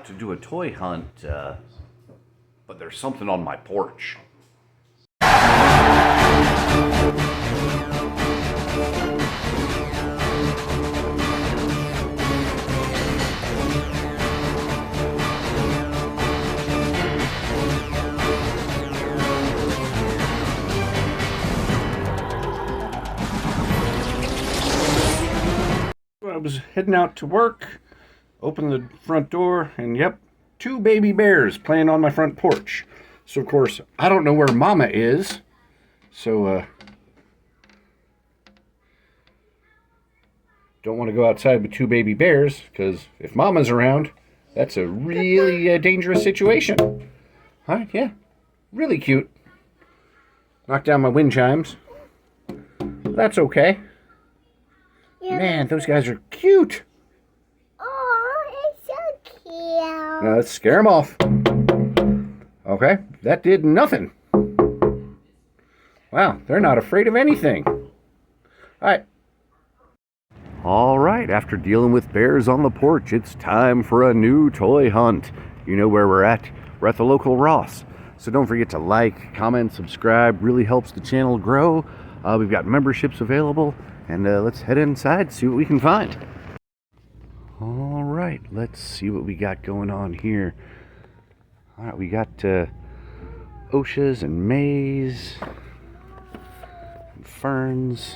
To do a toy hunt, but there's something on my porch. I was heading out to work, opened the front door, and yep, 2 baby bears playing on my front porch. So of course, I don't know where Mama is. So don't want to go outside with 2 baby bears, because if Mama's around, that's a really dangerous situation. Huh? Yeah, really cute. Knocked down my wind chimes. That's okay. Man, those guys are cute. Oh, it's so cute. Now let's scare them off. Okay, that did nothing. Wow, they're not afraid of anything. All right, after dealing with bears on the porch, it's time for a new toy hunt. You know where we're at. We're at the local Ross. So don't forget to like, comment, subscribe. Really helps the channel grow. We've got memberships available. And let's head inside, see what we can find. All right, let's see what we got going on here. All right, we got OSHAs and Mays, and ferns.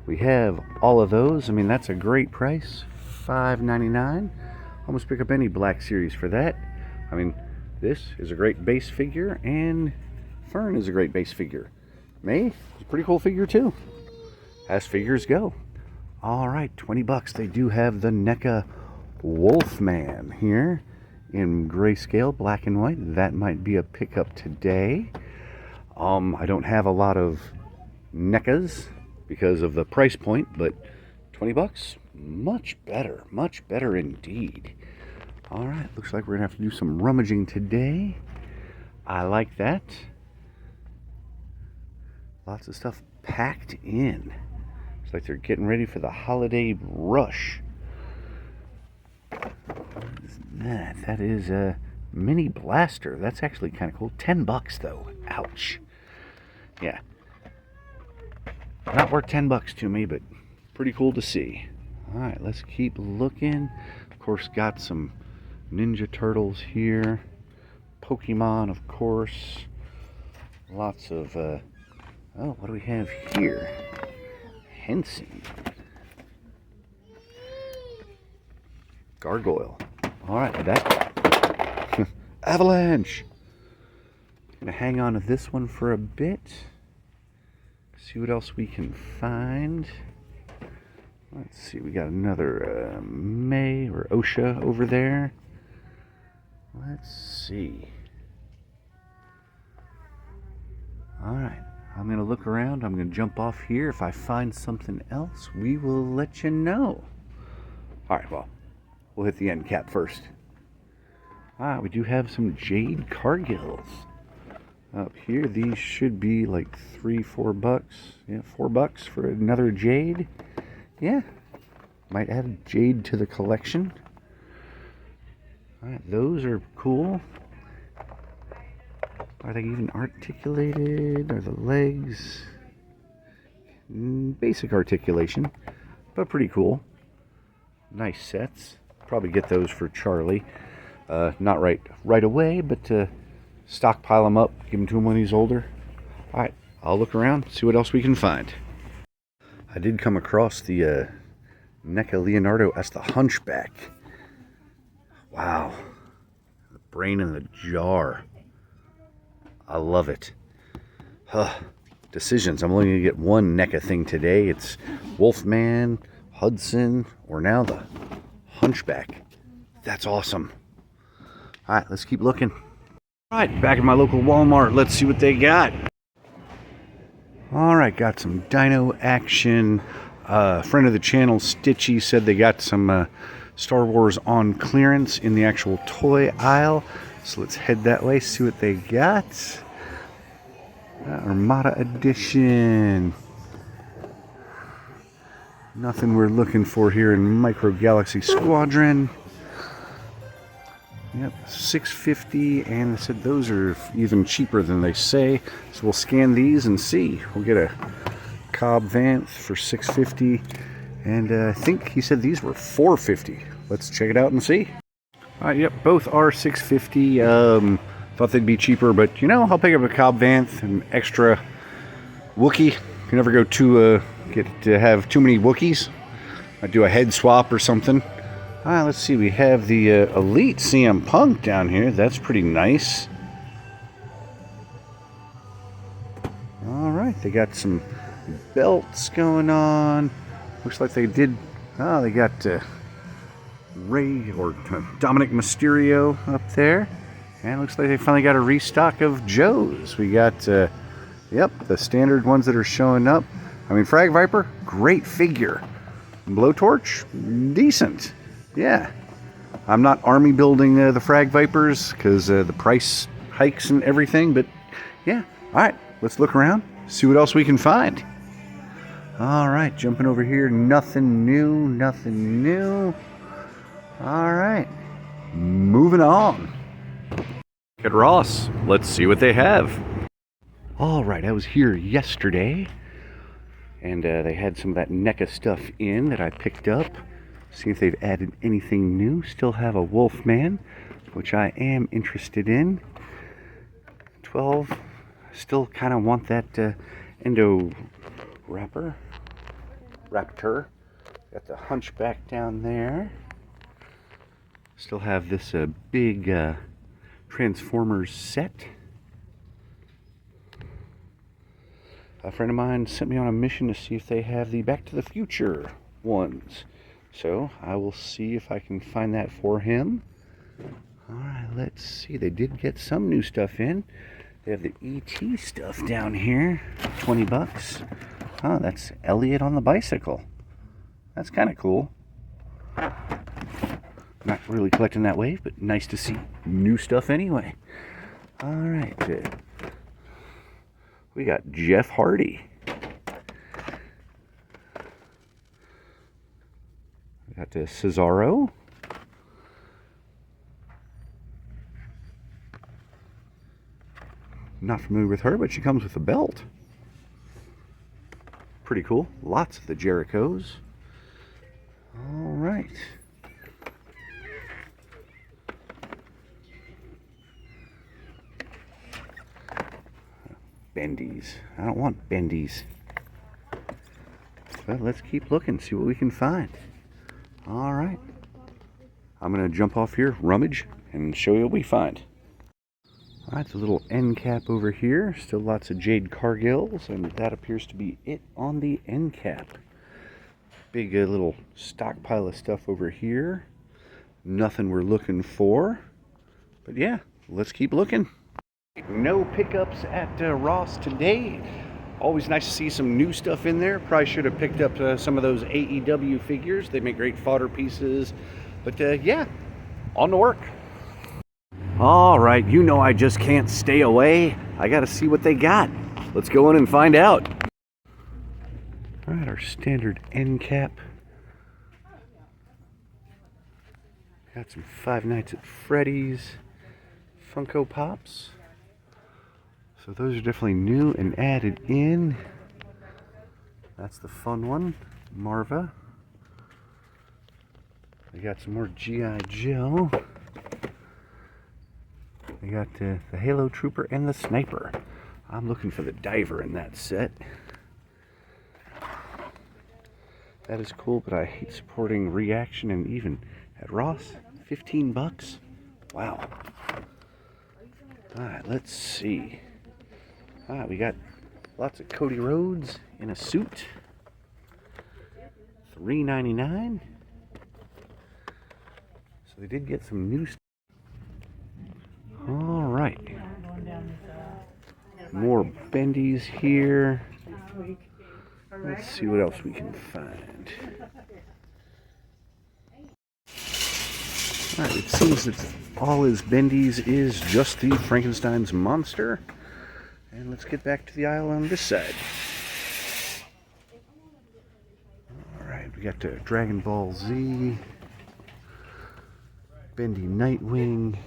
We have all of those. I mean, that's a great price, $5.99. Almost pick up any Black Series for that. I mean, this is a great base figure, and Fern is a great base figure. May is a pretty cool figure too, as figures go. All right, 20 bucks. They do have the NECA Wolfman here in grayscale, black and white. That might be a pickup today. I don't have a lot of NECAs because of the price point, but 20 bucks, much better indeed. All right, looks like we're gonna have to do some rummaging today. I like that. Lots of stuff packed in. It's like they're getting ready for the holiday rush. What is that? That is a mini blaster. That's actually kind of cool. 10 bucks though. Ouch. Yeah. Not worth 10 bucks to me, but pretty cool to see. All right, let's keep looking. Of course, got some Ninja Turtles here. Pokemon, of course. Lots of, oh, what do we have here? Henson. Gargoyle. All right, that. Avalanche. Gonna hang on to this one for a bit. See what else we can find. Let's see, we got another May or OSHA over there. Let's see. All right, I'm gonna look around. I'm gonna jump off here. If I find something else, we will let you know. All right, well, we'll hit the end cap first. We do have some Jade Cargills up here. These should be like $3-4 bucks. Yeah, $4 for another Jade. Yeah, might add Jade to the collection. All right, those are cool. Are they even articulated? Are the legs? Basic articulation, but pretty cool. Nice sets. Probably get those for Charlie. Not right away, but stockpile them up, give them to him when he's older. All right, I'll look around, see what else we can find. I did come across the NECA Leonardo as the Hunchback. Wow, the brain in the jar. I love it. Decisions. I'm only going to get one NECA thing today. It's Wolfman, Hudson, or now the Hunchback. That's awesome. All right, let's keep looking. All right, back at my local Walmart. Let's see what they got. All right, got some dino action. Friend of the channel, Stitchy, said they got some Star Wars on clearance in the actual toy aisle. So let's head that way, see what they got. Armada Edition. Nothing we're looking for here in Micro Galaxy Squadron. Yep, $6.50, and they said those are even cheaper than they say. So we'll scan these and see. We'll get a Cobb Vanth for $6.50, and I think he said these were $4.50. Let's check it out and see. All right, yep, both are $6.50. Thought they'd be cheaper, but you know, I'll pick up a Cobb Vanth, an extra Wookiee. You never go get to have too many Wookiees. I'd do a head swap or something. Let's see, we have the Elite CM Punk down here. That's pretty nice. All right, they got some belts going on. Looks like they did. Oh, they got Ray or Dominic Mysterio up there. And looks like they finally got a restock of Joe's. We got, yep, the standard ones that are showing up. I mean, Frag Viper, great figure. Blowtorch, decent. Yeah. I'm not army building the Frag Vipers because the price hikes and everything, but yeah. All right, let's look around, see what else we can find. All right, jumping over here, nothing new, nothing new. All right, moving on. At Ross, let's see what they have. All right, I was here yesterday, and they had some of that NECA stuff in that I picked up. See if they've added anything new. Still have a Wolfman, which I am interested in. 12. Still kind of want that Endo Raptor. Got the Hunchback down there. Still have this big Transformers set. A friend of mine sent me on a mission to see if they have the Back to the Future ones. So I will see if I can find that for him. Alright, let's see. They did get some new stuff in. They have the ET stuff down here. $20. Oh, that's Elliot on the bicycle. That's kind of cool. Not really collecting that wave, but nice to see new stuff anyway. Alright. We got Jeff Hardy. We got Cesaro. Not familiar with her, but she comes with a belt. Pretty cool. Lots of the Jerichos. All right. Bendies. I don't want bendies. But let's keep looking, see what we can find. All right. I'm going to jump off here, rummage, and show you what we find. All right, the little end cap over here. Still lots of Jade Cargills, and that appears to be it on the end cap. Big little stockpile of stuff over here. Nothing we're looking for. But yeah, let's keep looking. No pickups at Ross today. Always nice to see some new stuff in there. Probably should have picked up some of those AEW figures. They make great fodder pieces. But yeah, on to work. All right, you know I just can't stay away. I got to see what they got. Let's go in and find out. All right, our standard end cap. Got some Five Nights at Freddy's Funko Pops. So those are definitely new and added in. That's the fun one, Marva. We got some more G.I. Joe. We got the Halo Trooper and the Sniper. I'm looking for the Diver in that set. That is cool, but I hate supporting Reaction, and even at Ross, $15. Wow. Alright, let's see. Alright, we got lots of Cody Rhodes in a suit. $3.99. So they did get some new stuff. Alright. More bendies here. Let's see what else we can find. Alright, it seems that all his bendies is just the Frankenstein's monster. And let's get back to the aisle on this side. Alright, we got the Dragon Ball Z, Bendy Nightwing,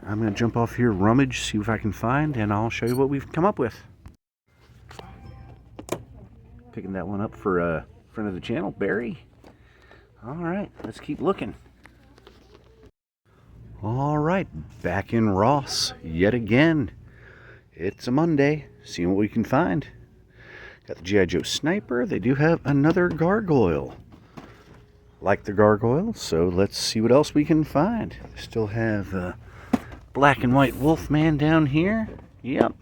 I'm going to jump off here, rummage, see what I can find, and I'll show you what we've come up with. Picking that one up for a friend of the channel, Barry. All right, let's keep looking. All right, back in Ross yet again. It's a Monday, seeing what we can find. Got the G.I. Joe Sniper. They do have another gargoyle. Like the gargoyle, so let's see what else we can find. They still have black and white Wolfman down here. Yep.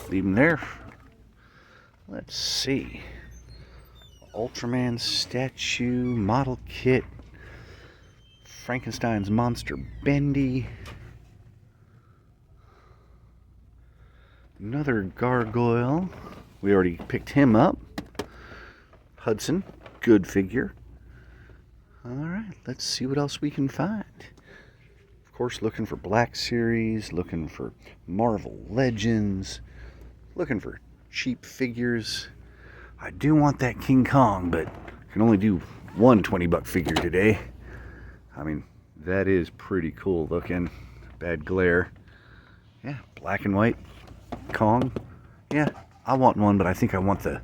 Leave him there. Let's see. Ultraman statue, model kit, Frankenstein's monster Bendy. Another gargoyle. We already picked him up. Hudson, good figure. Alright, let's see what else we can find. Of course, looking for Black Series, looking for Marvel Legends, looking for cheap figures. I do want that King Kong, but I can only do one 20-buck figure today. I mean, that is pretty cool looking. Bad glare. Yeah, black and white Kong. Yeah, I want one, but I think I want the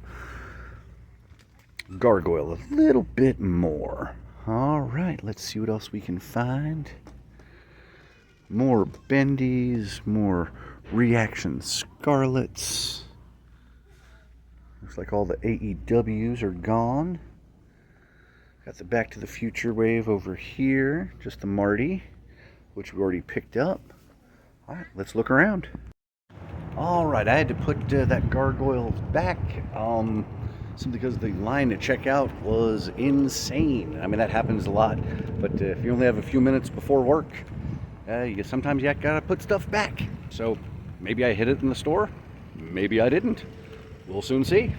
gargoyle a little bit more. All right, let's see what else we can find. More Bendies, more Reaction Scarlets. Looks like all the AEWs are gone. Got the Back to the Future wave over here. Just the Marty, which we already picked up. All right, let's look around. All right, I had to put that gargoyle back simply because the line to check out was insane. I mean, that happens a lot, but if you only have a few minutes before work, sometimes you gotta put stuff back. So maybe I hid it in the store, maybe I didn't. We'll soon see.